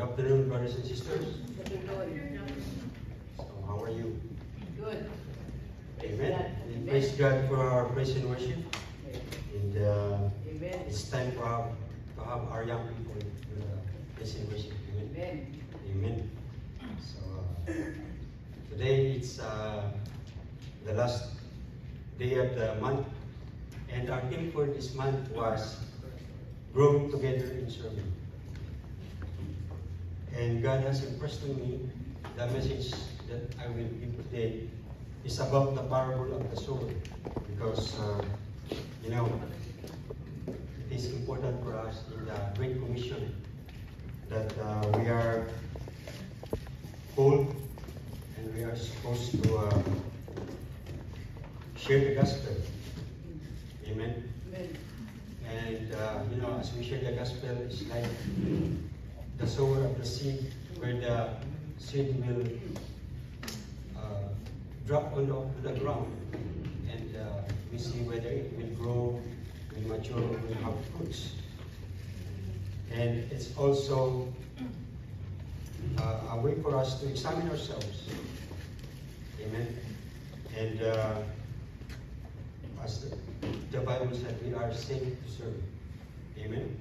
afternoon, brothers and sisters. So, how are you? Good. Amen. We praise God for our praise and worship. And Amen. it's time to have our young people praise and worship. Amen. Amen. Amen. So, today it's the last day of the month. And our theme for this month was growing together in serving. And God has impressed on me the message that I will give today is about the parable of the sower. Because, it is important for us in the Great Commission that we are called and we are supposed to share the gospel. Amen. Amen. And as we share the gospel, it's like the sower of the seed, where the seed will drop on the ground, and we see whether it will grow, will mature, or will have fruits. And it's also a way for us to examine ourselves. Amen. And as the Bible said, we are saved to serve. Amen.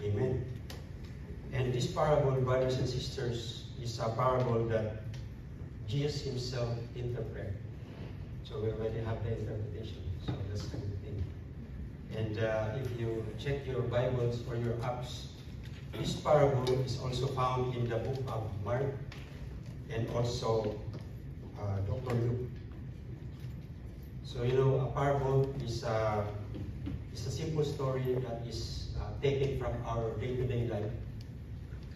Amen. And this parable, brothers and sisters, is a parable that Jesus himself interpreted. So we already have the interpretation. So that's a good thing. And if you check your Bibles or your apps, this parable is also found in the book of Mark and also Dr. Luke. So a parable is a simple story that is taken from our day-to-day life,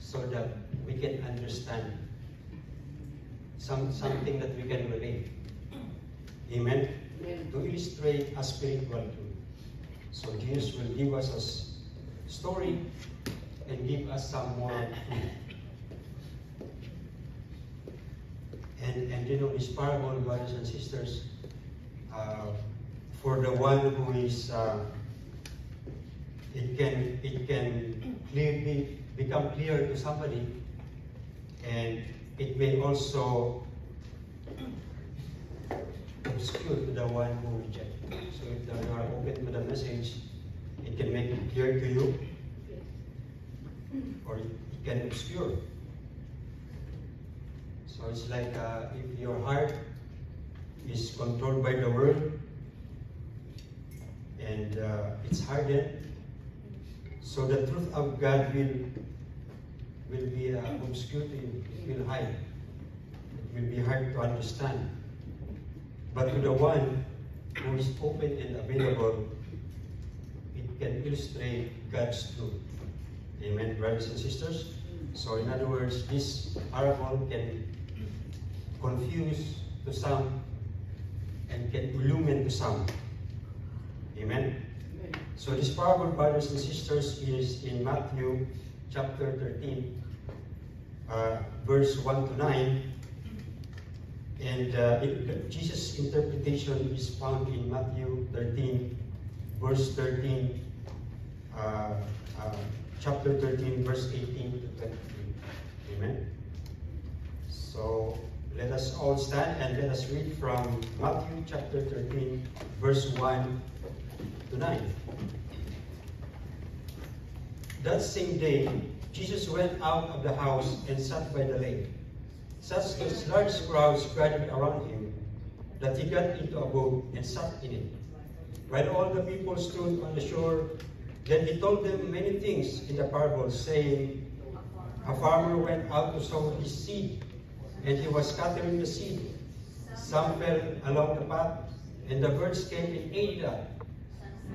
so that we can understand something that we can relate. Amen? Amen. To illustrate a spiritual truth. So Jesus will give us a story and give us some more truth. And this parable, brothers and sisters, for the one who is, it can clearly become clear to somebody, and it may also obscure to the one who rejects. So if you are open to the message, it can make it clear to you, or it can obscure. So it's like if your heart is controlled by the world and it's hardened, so the truth of God will be obscure to you. It will hide. It will be hard to understand. But to the one who is open and available, it can illustrate God's truth. Amen, brothers and sisters? So in other words, this parable can confuse to some and can illumine to some. Amen? Amen. So this parable, brothers and sisters, is in Matthew chapter 13, verse 1 to 9. And Jesus' interpretation is found in Matthew 13, verse 13, chapter 13, verse 18 to 23. Amen? So let us all stand and let us read from Matthew chapter 13, verse 1 to 9. That same day, Jesus went out of the house and sat by the lake. Such large crowds gathered around him that he got into a boat and sat in it, while all the people stood on the shore. Then he told them many things in the parable, saying, a farmer went out to sow his seed, and he was scattering the seed. Some fell along the path, and the birds came and ate it up.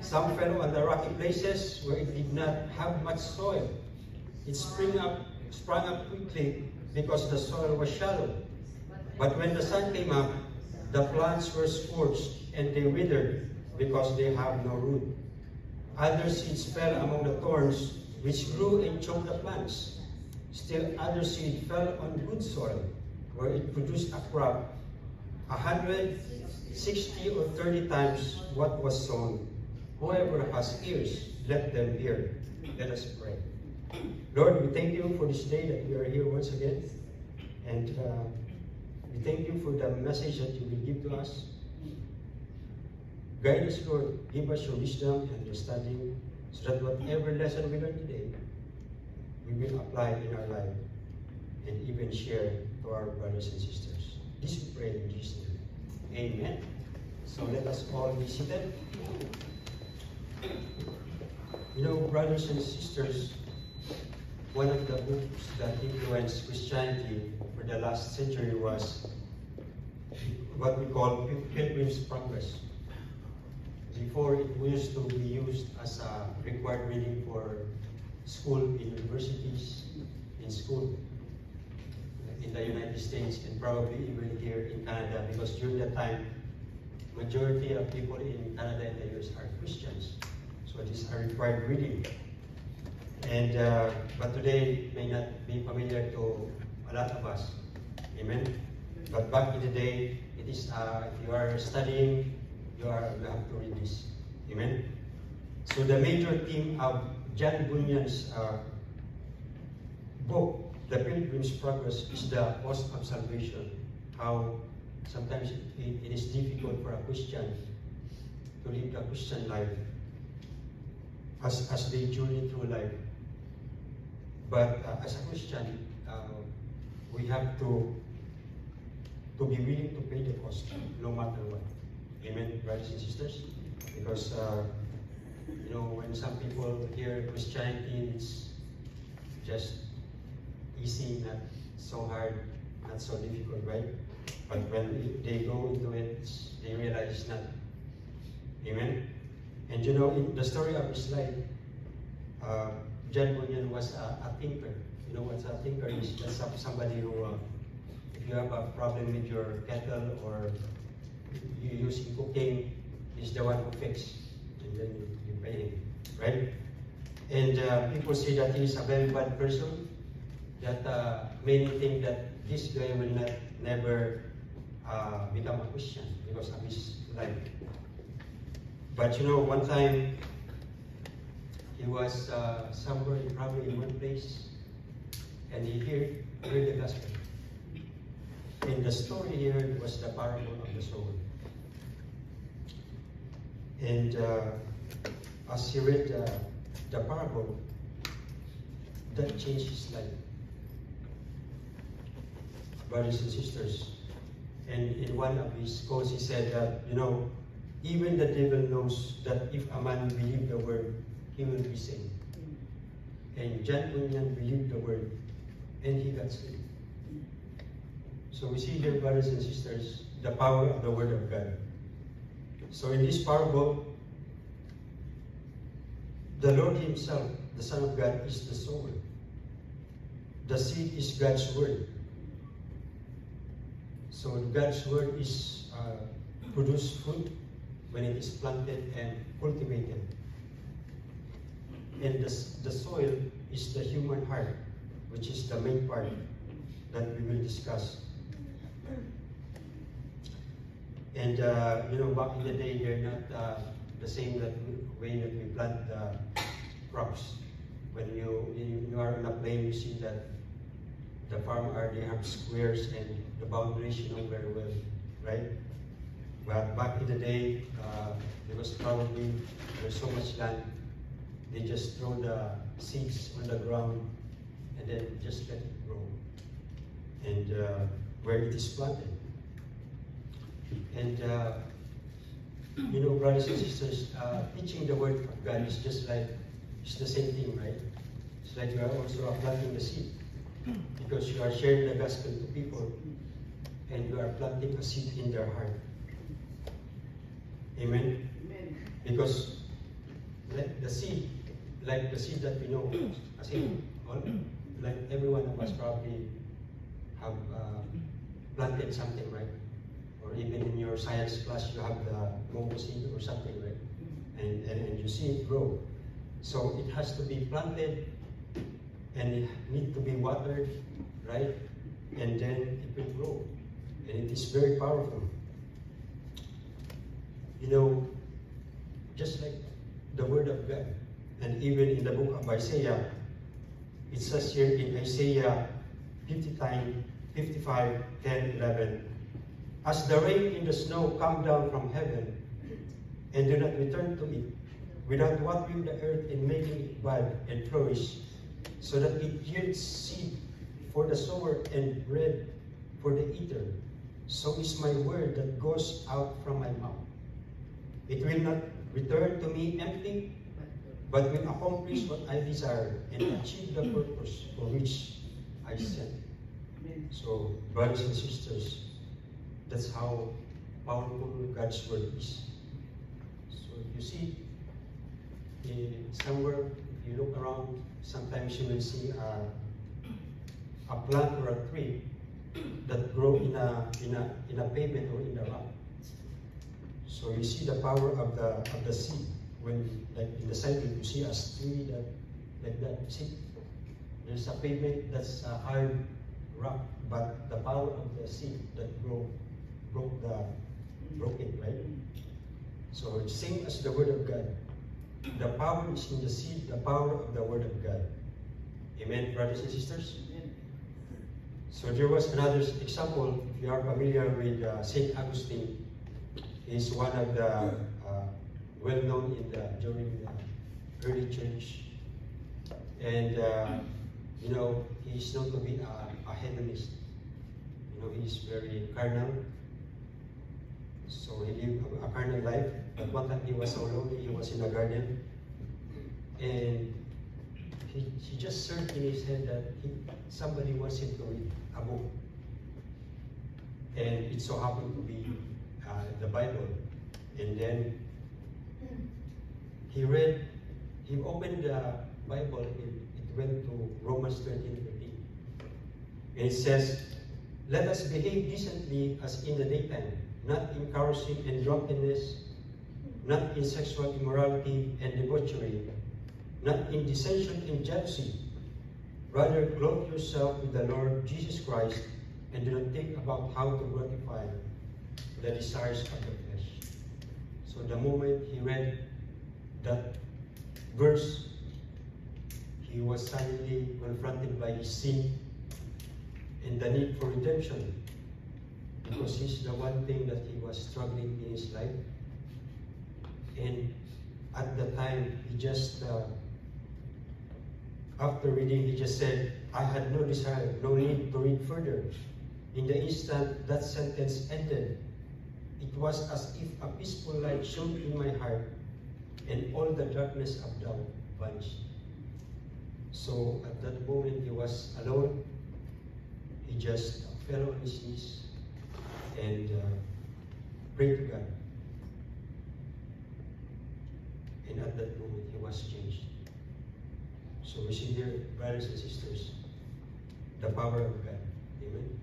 Some fell on the rocky places where it did not have much soil. It sprang up quickly because the soil was shallow. But when the sun came up, the plants were scorched and they withered because they have no root. Other seeds fell among the thorns, which grew and choked the plants. Still other seed fell on good soil, where it produced a crop 160 or 30 times what was sown. Whoever has ears, let them hear. Let us pray. Lord, we thank you for this day that we are here once again. And we thank you for the message that you will give to us. Guide us, Lord. Give us your wisdom and understanding so that whatever lesson we learn today, we will apply in our life and even share to our brothers and sisters. This we pray in Jesus' name. Amen. So let us all be seated. You know, brothers and sisters, one of the books that influenced Christianity for the last century was what we call Pilgrim's Progress. Before, it used to be used as a required reading for school in universities, in school in the United States, and probably even here in Canada, because during that time, majority of people in Canada and the US are Christians. So these are required reading. And but today may not be familiar to a lot of us. Amen. But back in the day, it is if you are studying, you have to read this. Amen. So the major theme of John Bunyan's book, The Pilgrim's Progress, is the cost of salvation. How sometimes it is difficult for a Christian to live the Christian life as they journey through life. But as a Christian, we have to be willing to pay the cost, no matter what. Amen, brothers and sisters? Because, you know, when some people hear Christianity, it's just easy, not so hard, not so difficult, right? But when they go into it, they realize it's not. Amen? And you know, in the story of his life, John Bunyan was a thinker. You know what a thinker is? Just somebody who, if you have a problem with your kettle or you use in cooking, is the one who fixes, and then you pay him, right? And people say that he is a very bad person, that many think that this guy will never become a Christian because of his life. But you know, one time, he was somewhere, probably in one place, and he heard the gospel. And the story here was the parable of the sower. And as he read the parable, that changed his life. Brothers and sisters, and in one of his quotes, he said that, you know, even the devil knows that if a man believes the word, he will be saved. And John Bunyan believed the word, and he got saved. So we see here, brothers and sisters, the power of the word of God. So in this parable, the Lord himself, the Son of God, is the sower. The seed is God's word. So God's word is produce fruit when it is planted and cultivated. And the soil is the human heart, which is the main part that we will discuss. And you know, back in the day, they're not the same way that we plant crops. When you are on a plain, you see that the farmer, they have squares and the boundaries, you know very well, right? But back in the day, because probably there's so much land, they just throw the seeds on the ground and then just let it grow. And where it is planted. And you know, brothers and sisters, teaching the word of God is just like, it's the same thing, right? It's like you are also planting the seed. Because you are sharing the gospel to people and you are planting a seed in their heart. Amen? Amen. Because like the seed that we know, as in, like every one of us probably have planted something, right? Or even in your science class, you have the mango seed or something, right? And you see it grow. So it has to be planted and it needs to be watered, right? And then it will grow. And it is very powerful. You know, just like the word of God, and even in the book of Isaiah, It says here in Isaiah 55, 10, 11, as the rain and the snow come down from heaven and do not return to it, without watering the earth and making it bud and flourish, so that it yields seed for the sower and bread for the eater, so is my word that goes out from my mouth. It will not return to me empty, but will accomplish what I desire and achieve the purpose for which I sent. So, brothers and sisters, that's how powerful God's word is. So, if you see, somewhere, if you look around, sometimes you will see a plant or a tree that grow in a pavement or in a rock. So you see the power of the seed. When, like in the side, you see a tree that like that. See, there's a pavement that's a hard rock, but the power of the seed that broke it, right? So it's same as the word of God. The power is in the seed, the power of the word of God. Amen, brothers and sisters? Amen. So there was another example. If you are familiar with St. Augustine, he's one of the well-known during the early church. And, you know, he's known to be a hedonist. You know, he's very carnal. So he lived a carnal life. But one time he was so lonely, he was in a garden. And he just searched in his head that somebody wants him to read a book. And it so happened to be the Bible. And then he opened the Bible, it went to Romans 13:13. And it says, let us behave decently as in the daytime, not in carousing and drunkenness, not in sexual immorality and debauchery, not in dissension and jealousy. Rather, clothe yourself with the Lord Jesus Christ, and do not think about how to gratify the desires of the flesh. So the moment he read that verse, he was suddenly confronted by his sin and the need for redemption, because it's the one thing that he was struggling in his life. And at the time, he just, after reading, he just said, I had no desire, no need to read further. In the instant that sentence ended, it was as if a peaceful light shone in my heart, and all the darkness of doubt vanished. So at that moment, he was alone. He just fell on his knees and prayed to God. And at that moment, he was changed. So we see here, brothers and sisters, the power of God. Amen.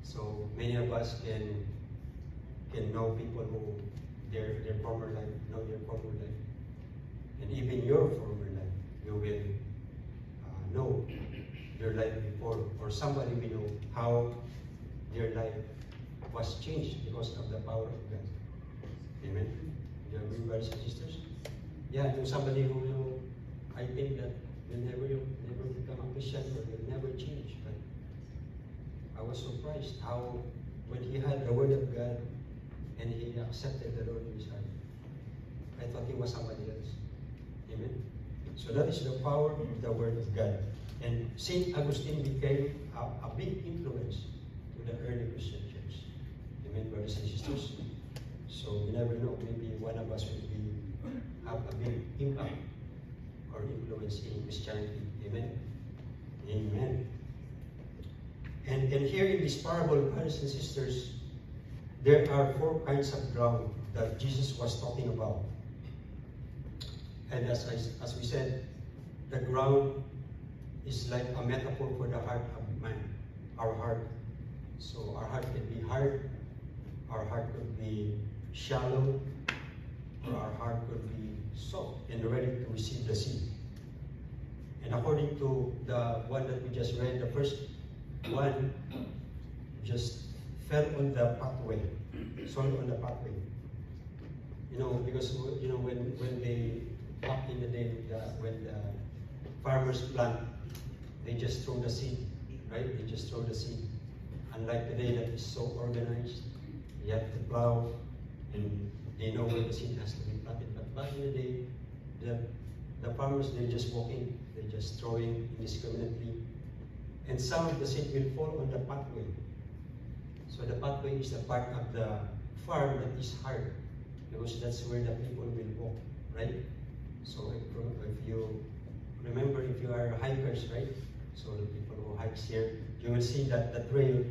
So many of us can know people who their former life, know their former life, and even your former life, you will know your life before, or somebody will know how their life was changed because of the power of God. Amen. You agree, brothers and sisters? Yeah, to somebody who will, I think that will never become a Christian, or will never change. But I was surprised how, when he had the word of God and he accepted the Lord in his heart, I thought he was somebody else. Amen. So that is the power of the word of God. And St. Augustine became a big influence to the early Christian church. Amen, brothers and sisters. So we never know, maybe one of us will have a big impact or influence in Christianity. Amen. Amen. And here in this parable, brothers and sisters, there are 4 kinds of ground that Jesus was talking about. And as we said, the ground is like a metaphor for the heart of man, our heart. So our heart can be hard, our heart could be shallow, or our heart could be soft and ready to receive the seed. And according to the one that we just read, the first one just fell on the pathway, soil on the pathway. You know, because you know when they back in the day when the farmers plant, they just throw the seed, right? They just throw the seed. Unlike today that is so organized, you have to plow, and they know where the seed has to be planted. But back in the day, the farmers, they're just walking, they're just throwing indiscriminately. And some of the seed will fall on the pathway. So the pathway is the part of the farm that is hard, because that's where the people will walk, right? So if you remember, if you are hikers, right? So the people who hikes here, you will see that the trail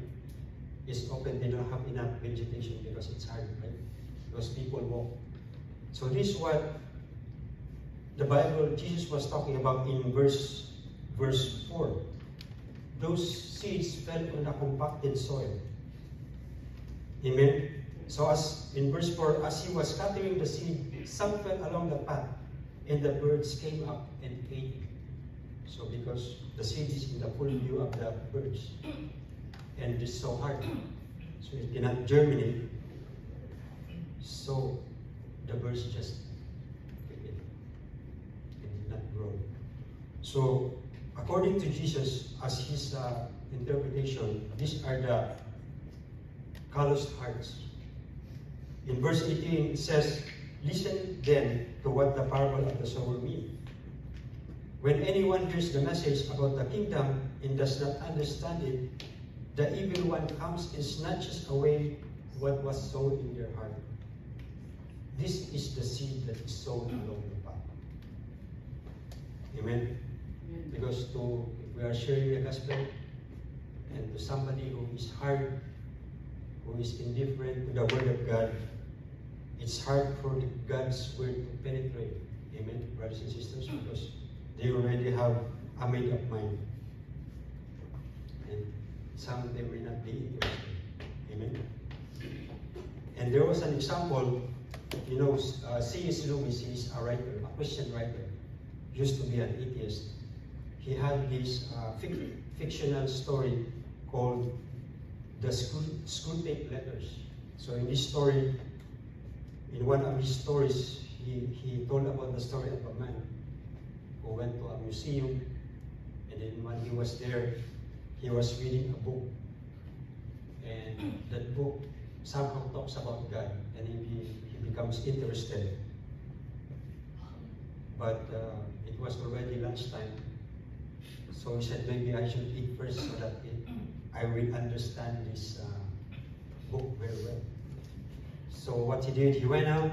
is open. They don't have enough vegetation because it's hard, right? Because people walk. So this is what the Bible, Jesus was talking about in verse 4. Those seeds fell on a compacted soil. Amen? So as in verse 4, as he was scattering the seed, some fell along the path, and the birds came up and ate it. So because the seed is in the full view of the birds, and it's so hard, so it cannot germinate, so the birds just pick it. It did not grow. So according to Jesus, as his interpretation, these are the calloused hearts. In verse 18, it says, listen then to what the parable of the sower means. When anyone hears the message about the kingdom and does not understand it, the evil one comes and snatches away what was sown in their heart. This is the seed that is sown along the path. Amen? Because if we are sharing the gospel, and to somebody who is hard, who is indifferent to the word of God, it's hard for God's word to penetrate. Amen, brothers and sisters, because they already have a made-up mind. And some they may not be interested. Amen. And there was an example, you know, C.S. Lewis, he is a writer, a Christian writer, used to be an atheist. He had this fictional story called the Screwtape Letters. So in this story, in one of his stories, he told about the story of a man who went to a museum, and then when he was there, he was reading a book. And that book somehow talks about God, and he becomes interested. But it was already lunchtime, so he said, maybe I should eat first so that I will understand this book very well. So what he did, he went out,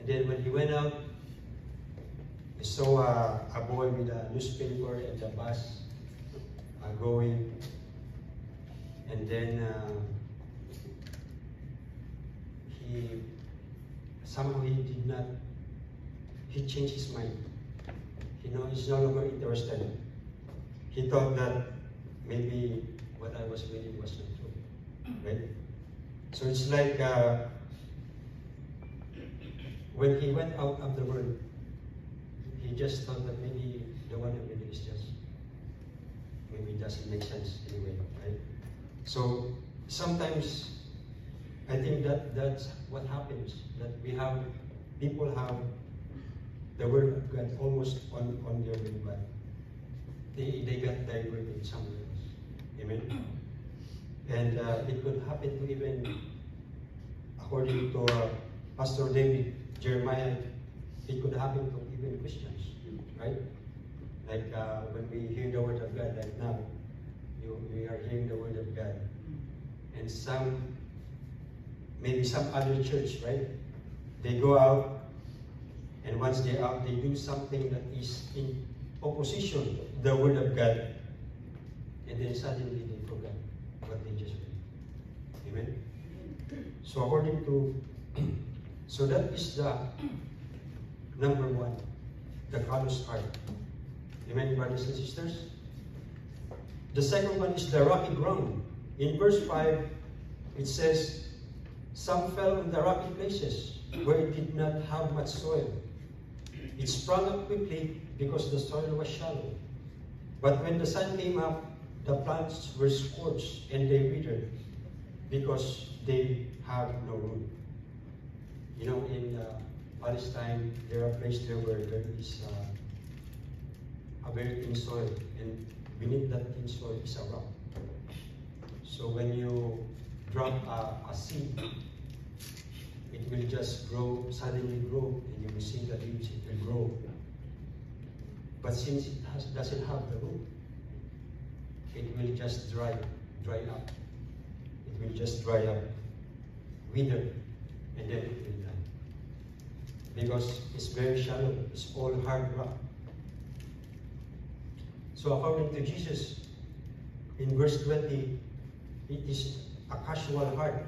and then when he went out, he saw a boy with a newspaper and a bus going, and then he changed his mind. He's no longer interested. He thought that maybe what I was reading was not true, right? So it's like when he went out of the world, he just thought that maybe the one I'm reading is just, maybe it doesn't make sense anyway, right? So sometimes I think that's what happens, that people have the word of God almost on their way, but they got diverted somewhere else. Amen? And it could happen to even, according to Pastor David Jeremiah, it could happen to even Christians, right? Like when we hear the word of God, like now, we are hearing the word of God. And maybe some other church, right? They go out, and once they're out, they do something that is in opposition to the word of God. And then suddenly they forget what they just read. Amen? So according to, so that is the number one, the callous heart. Amen, brothers and sisters? The second one is the rocky ground. In verse 5, it says, some fell on the rocky places where it did not have much soil. It sprung up quickly because the soil was shallow. But when the sun came up, the plants were scorched and they withered because they have no root. You know, in Palestine, there are places there where there is a very thin soil, and beneath that thin soil is a rock. So when you drop a seed, it will just grow, suddenly grow, and you will see the leaves, it will grow. But since it doesn't have the root, it will just dry up. It will just dry up, wither, and then it will die. Because it's very shallow, it's all hard rock. So according to Jesus, in verse 20, it is a casual heart.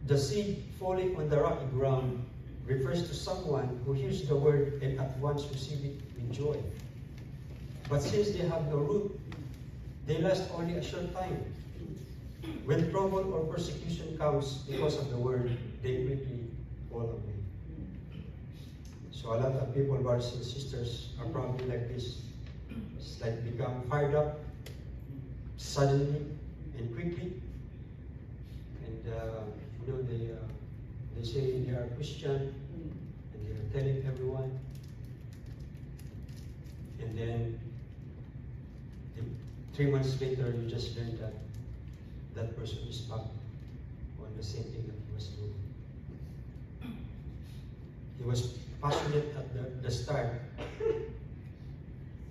The seed falling on the rocky ground refers to someone who hears the word and at once receives it with joy. But since they have no root, they last only a short time. When trouble or persecution comes because of the word, they quickly fall away. So a lot of people, brothers and sisters, are probably like this. It's like become fired up suddenly and quickly. And they say they are Christian and they are telling everyone. And then 3 months later, you just learn that that person is back on the same thing that he was doing. He was passionate at the start,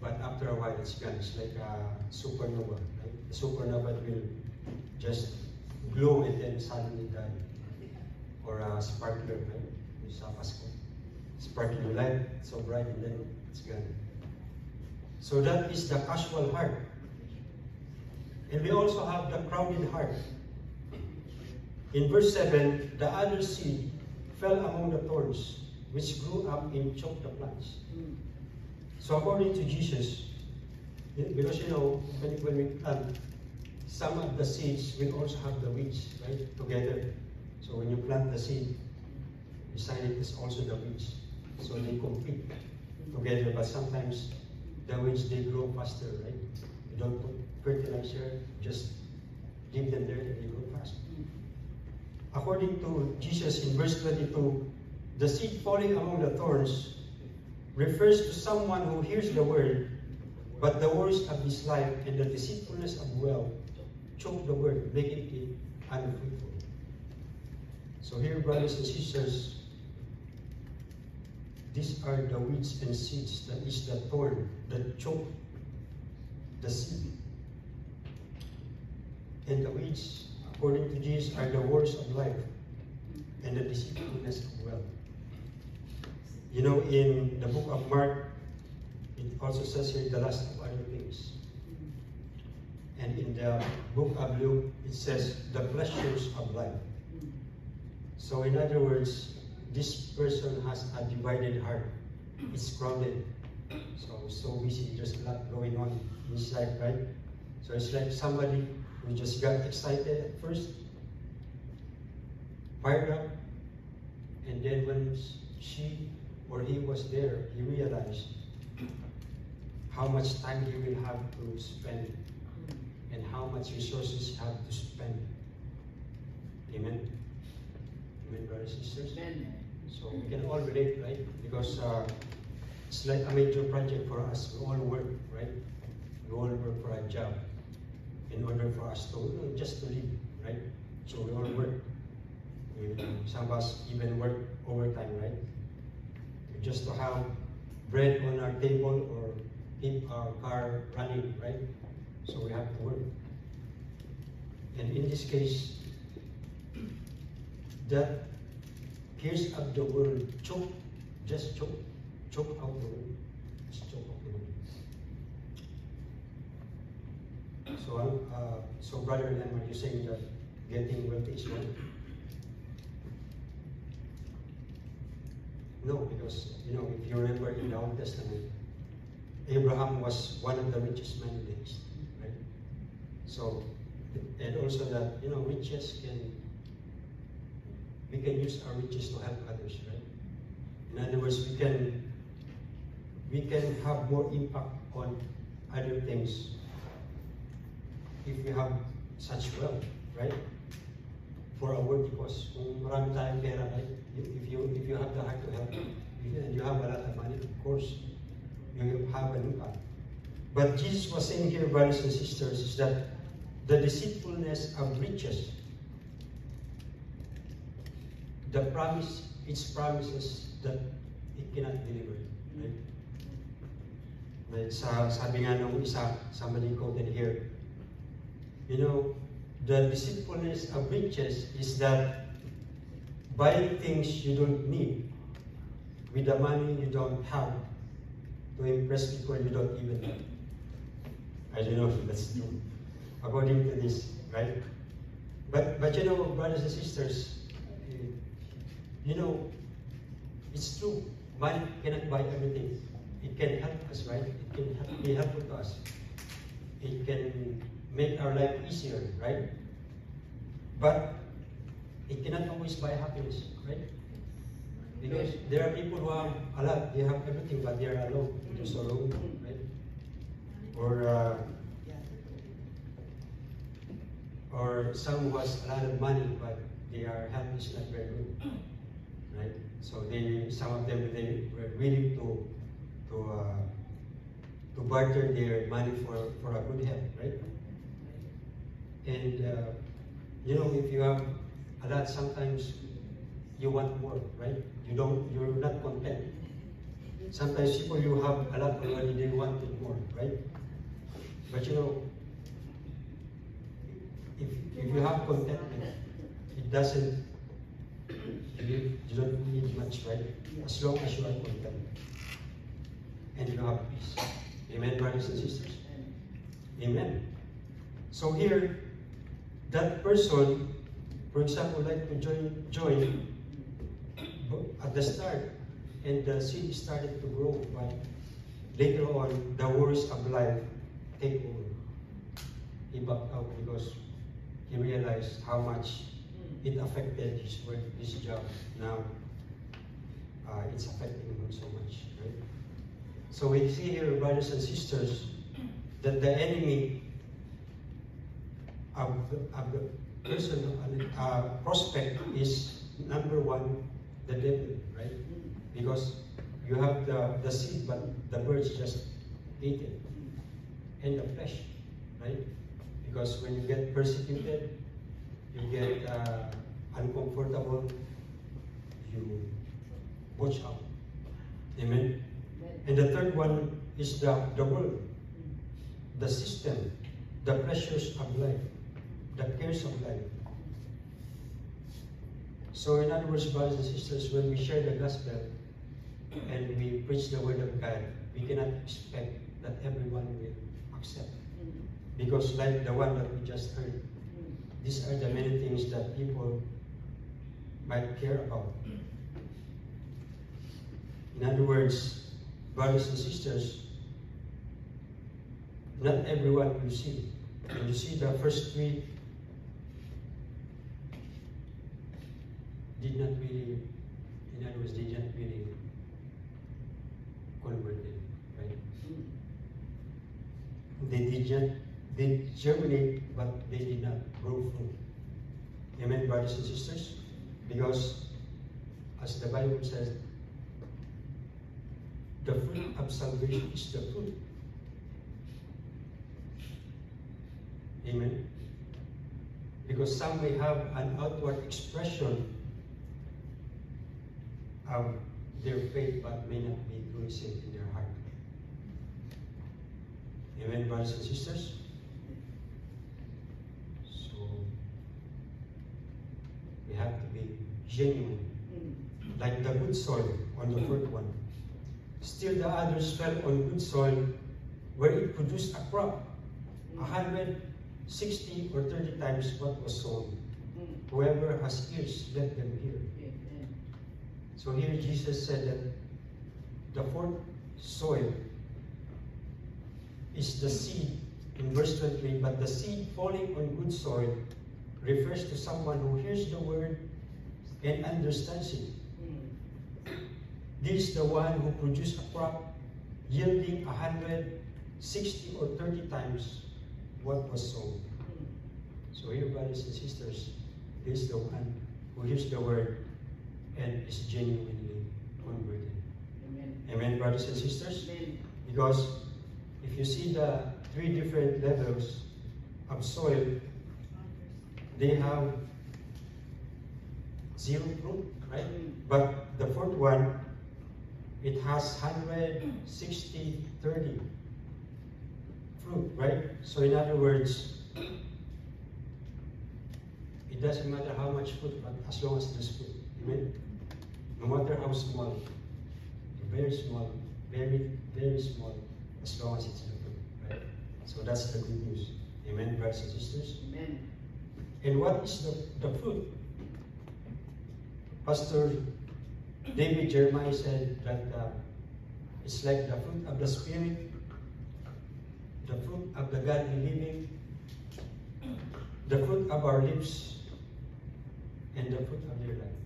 but after a while it's gone. It's like a supernova. Right? The supernova will just glow and then suddenly die. Or a sparkler, right? Yung sa Pasko. Sparkling light, so bright, and then it's gone. So that is the casual heart. And we also have the crowded heart. In verse 7, the other seed fell among the thorns, which grew up and choked the plants. So according to Jesus, because when we plant, some of the seeds will also have the weeds, right, together. So when you plant the seed, beside it is also the weeds. So they compete together, but sometimes the weeds, they grow faster, right? You don't put fertilizer, just leave them there and they grow fast. According to Jesus in verse 22, the seed falling among the thorns refers to someone who hears the word, but the worries of his life and the deceitfulness of wealth choke the word, making it unfruitful. So here, brothers and sisters, these are the weeds and seeds, that is the thorn that choke the seed. And the weeds, according to Jesus, are the words of life and the deceitfulness of wealth. You know, in the book of Mark, it also says here the lust of other things. And in the book of Luke, it says the pleasures of life. So in other words, this person has a divided heart. It's crowded. So busy, there's a lot going on inside, right? So it's like somebody who just got excited at first, fired up, and then when she or he was there, he realized how much time he will have to spend and how much resources he have to spend. Amen. Amen, brothers and sisters. Amen. So we can all relate, right? Because it's like a major project for us. We all work, right? We all work for a job in order for us to, just to live, right? So we all work. Some of us even work overtime, right? Just to have bread on our table or keep our car running, right? So we have to work. And in this case, that hears of the word choke, just choke out the word, just choke out the word. So brother Lemon, you're saying that getting wealthy is wrong? No, because if you remember in the Old Testament, Abraham was one of the richest men in the East, right? So, and also that riches we can use our riches to help others, right? In other words, we can have more impact on other things if we have such wealth, right? For a worthy cause. Kung marami tayong pera, right? If you have the heart to help, and you have a lot of money, of course, you have an impact. But Jesus was saying here, brothers and sisters, is that the deceitfulness of riches, the promise, its promises that it cannot deliver. Right? Like sabi nga nung isa, somebody quoted here, you know, the deceitfulness of riches is that buying things you don't need with the money you don't have to impress people you don't even know. I don't know if that's true, according to this, right? But you know, brothers and sisters, you know, it's true. Money cannot buy everything. It can help us, right? It can be helpful to us. It can make our life easier, right? But it cannot always buy happiness, right? Because there are people who have a lot, they have everything, but they are alone. They're so alone, right? Or some who has a lot of money, but their health is not very good, right? So some of them, they were willing to barter their money for a good health, right? And you know, if you have a lot, sometimes you want more, right? You're not content. Sometimes people you have a lot already, they want more, right? But you know, if you have contentment, it doesn't, you don't need much, right? As long as you are content and you have peace. Amen, brothers and sisters? Amen. So here, that person, for example, like to join at the start, and the seed started to grow, but later on, the worries of life take over. He backed out because he realized how much it affected his work, his job. Now, it's affecting him so much, right? So we see here, brothers and sisters, that the enemy of the person, prospect is number one, the devil, right? Because you have the seed, but the birds just eat it. And the flesh, right? Because when you get persecuted, you get uncomfortable, you watch out. Amen? And the third one is the world, the system, the pressures of life, the cares of life. So in other words, brothers and sisters, when we share the gospel and we preach the word of God, we cannot expect that everyone will accept. Because like the one that we just heard, these are the many things that people might care about. In other words, brothers and sisters, not everyone will see. And you see the first three did not really, in other words, they didn't really convert it, right? They germinate, but they did not grow fruit. Amen, brothers and sisters? Because, as the Bible says, the fruit of salvation is the fruit. Amen? Because some may have an outward expression of their faith, but may not be truly saved in their heart. Amen, brothers and sisters? So, we have to be genuine. Like the good soil on the first one. Still the others fell on good soil where it produced a crop, 160 or 30 times what was sown. Whoever has ears, let them hear. So here Jesus said that the fourth soil is the seed in verse 23, but the seed falling on good soil refers to someone who hears the word and understands it. This is the one who produced a crop yielding 160 or 30 times what was sown. So here, brothers and sisters, this is the one who hears the word and is genuinely converted. Amen, brothers and sisters? Amen. Because if you see the 3 different levels of soil, they have 0 fruit, right? But the 4th one, it has 160, 30 fruit, right? So in other words, it doesn't matter how much fruit, but as long as there's fruit, amen? No matter how small, very small, very, very small, as long as it's the fruit, right? So that's the good news, amen, brothers and sisters? Amen. And what is the fruit? Pastor David Jeremiah said that it's like the fruit of the Spirit, the fruit of the godly living, the fruit of our lips, and the fruit of their life.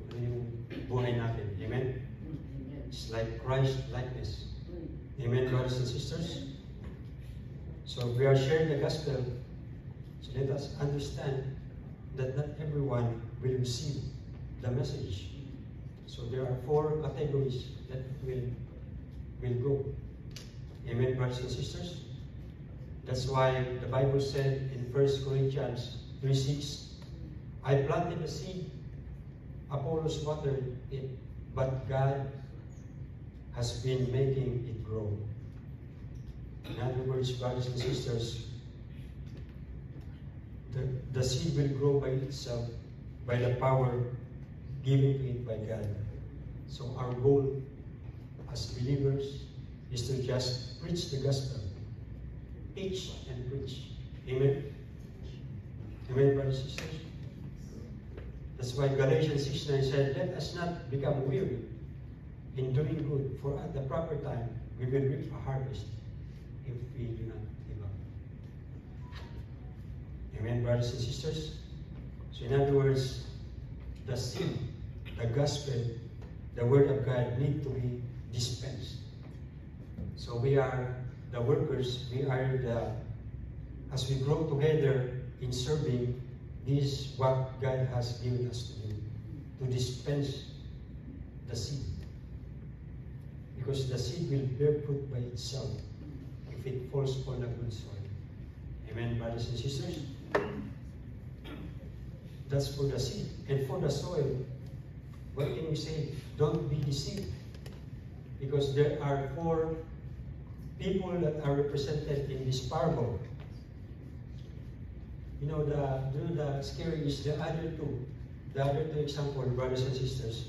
Ito yung buhay natin. Amen? Amen. It's like Christ likeness. Amen, brothers and sisters? So we are sharing the gospel. So let us understand that not everyone will receive the message. So there are 4 categories that will go. Amen, brothers and sisters? That's why the Bible said in 1 Corinthians 3:6, I planted the seed, Apollos watered it, but God has been making it grow. In other words, brothers and sisters, the seed will grow by itself, by the power given to it by God. So our goal as believers is to just preach the gospel. Teach and preach. Amen? Amen, brothers and sisters? That's why Galatians 6:9 said, let us not become weary in doing good, for at the proper time we will reap a harvest if we do not give up. Amen, brothers and sisters? So in other words, the seed, the gospel, the word of God need to be dispensed. So we are the workers, we are as we grow together in serving, this is what God has given us to do, to dispense the seed. Because the seed will bear fruit by itself if it falls on a good soil. Amen, brothers and sisters? That's for the seed. And for the soil, what can we say? Don't be deceived. Because there are 4 people that are represented in this parable. You know, the scary is the other 2. The other 2 example, brothers and sisters,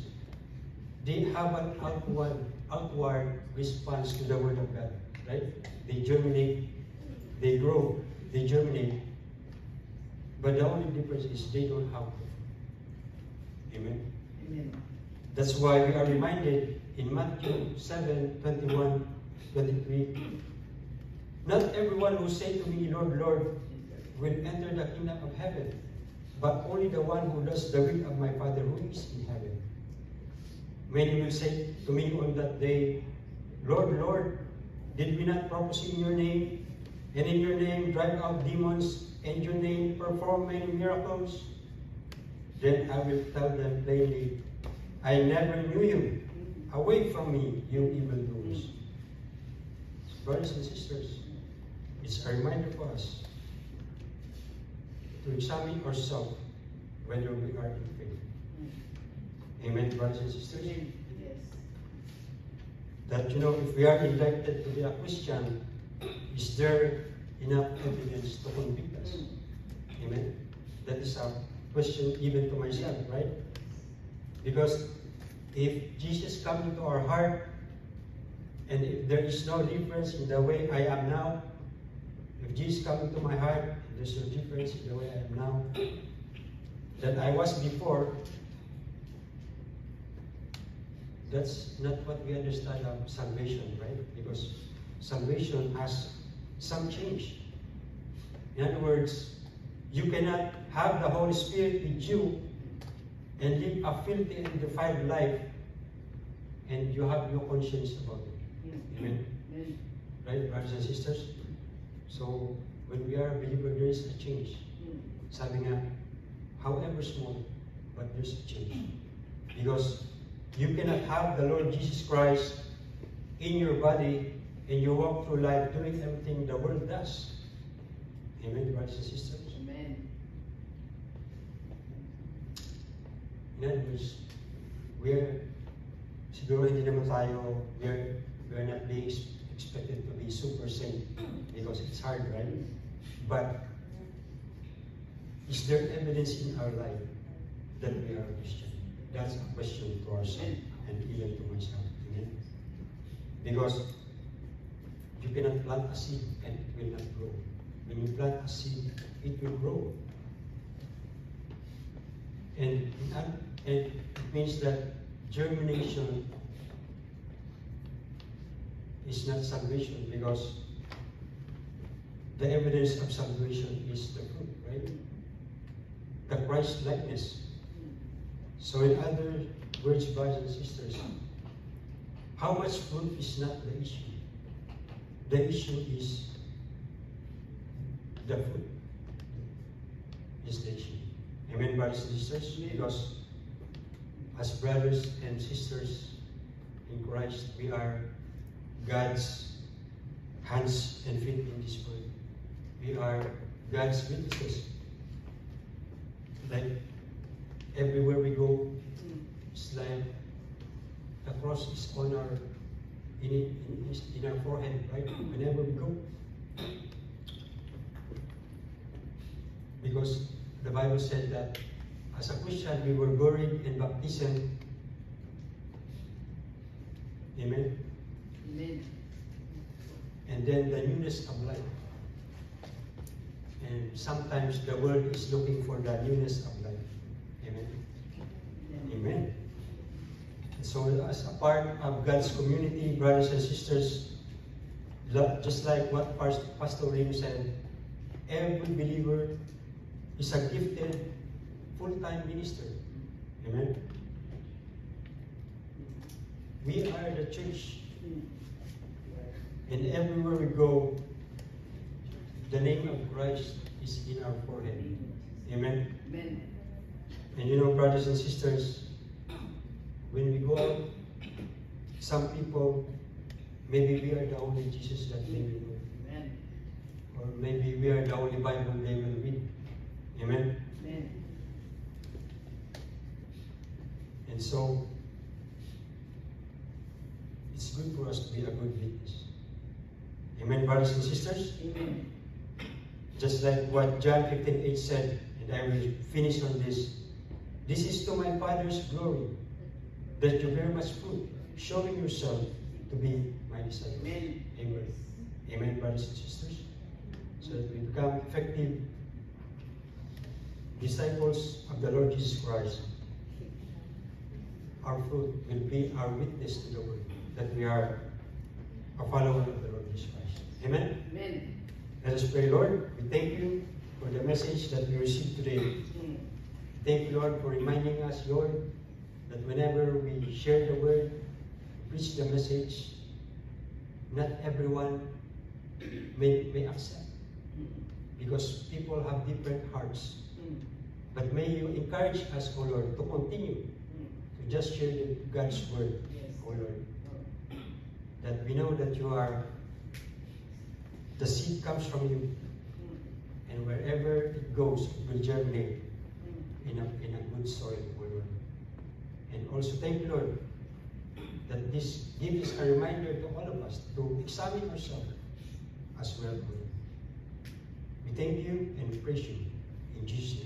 they have an outward response to the word of God, right? They germinate, they grow, they germinate. But the only difference is they don't have fruit. Amen? Amen. That's why we are reminded in Matthew 7:21, 23, not everyone who say to me, Lord, Lord, will enter the kingdom of heaven, but only the one who does the will of my Father who is in heaven. Many will say to me on that day, Lord, Lord, did we not prophesy in your name, and in your name drive out demons, and in your name perform many miracles? Then I will tell them plainly, I never knew you. Away from me, you evildoers. Brothers and sisters, it's a reminder for us to examine ourselves whether we are in faith. Amen, brothers and sisters? Yes. That, you know, if we are elected to be a Christian, is there enough evidence to convict us? Amen? That is a question even to myself, right? Because if Jesus comes into our heart, and if there is no difference in the way I am now, if Jesus comes into my heart, there's no difference in the way I am now than I was before, that's not what we understand of salvation, right? Because salvation has some change. In other words, you cannot have the Holy Spirit with you and live a filthy and defiled life and you have no conscience about it. Amen? Amen. Right, brothers and sisters? So, when we are a believer, there is a change. Sabi nga, however small, but there's a change. Because you cannot have the Lord Jesus Christ in your body and you walk through life doing everything the world does. Amen, brothers and sisters? Amen. In other words, siguro hindi naman tayo, we're not being expected to be super saint because it's hard, right? But is there evidence in our life that we are a Christian? That's a question to ourselves and even to myself. Amen? Because you cannot plant a seed and it will not grow. When you plant a seed, it will grow. And it means that germination is not salvation, because the evidence of salvation is the fruit, right? The Christ likeness. So in other words, brothers and sisters, how much fruit is not the issue. The issue is the fruit is the issue. Amen, brothers and sisters? Because as brothers and sisters in Christ, we are God's hands and feet in this world. We are God's witnesses. Like everywhere we go, it's like the cross is on our in our forehead, right? Whenever we go. Because the Bible said that as a Christian we were buried in baptism. Amen. Amen. And then the newness of life. And sometimes the world is looking for the newness of life. Amen. Amen. And so as a part of God's community, brothers and sisters, just like what Pastor Rim said, every believer is a gifted full-time minister. Amen. We are the church. And everywhere we go, the name of Christ is in our forehead. Amen. Amen. And you know, brothers and sisters, when we go out, some people, maybe we are the only Jesus that they will know. Amen. Or maybe we are the only Bible they will read. Amen. Amen. And so, it's good for us to be a good witness. Amen, brothers and sisters? Amen. Just like what John 15:8 said, and I will finish on this. This is to my Father's glory, that you bear much fruit, showing yourself to be my disciple. Amen. Amen. Amen, brothers and sisters? So that we become effective disciples of the Lord Jesus Christ. Our fruit will be our witness to the world that we are a follower of the Lord Jesus Christ. Amen? Amen. Let us pray. Lord, we thank you for the message that we received today. Thank you, Lord, for reminding us, Lord, that whenever we share the word, preach the message, not everyone may accept, because people have different hearts. But may you encourage us, O Lord, to continue to just share God's word, O Lord. That we know that you are, the seed comes from you, and wherever it goes, it will germinate in a good soil, O Lord. And also thank you, Lord, that this gives us a reminder to all of us to examine ourselves as well, Lord. We thank you and we praise you. In Jesus' name.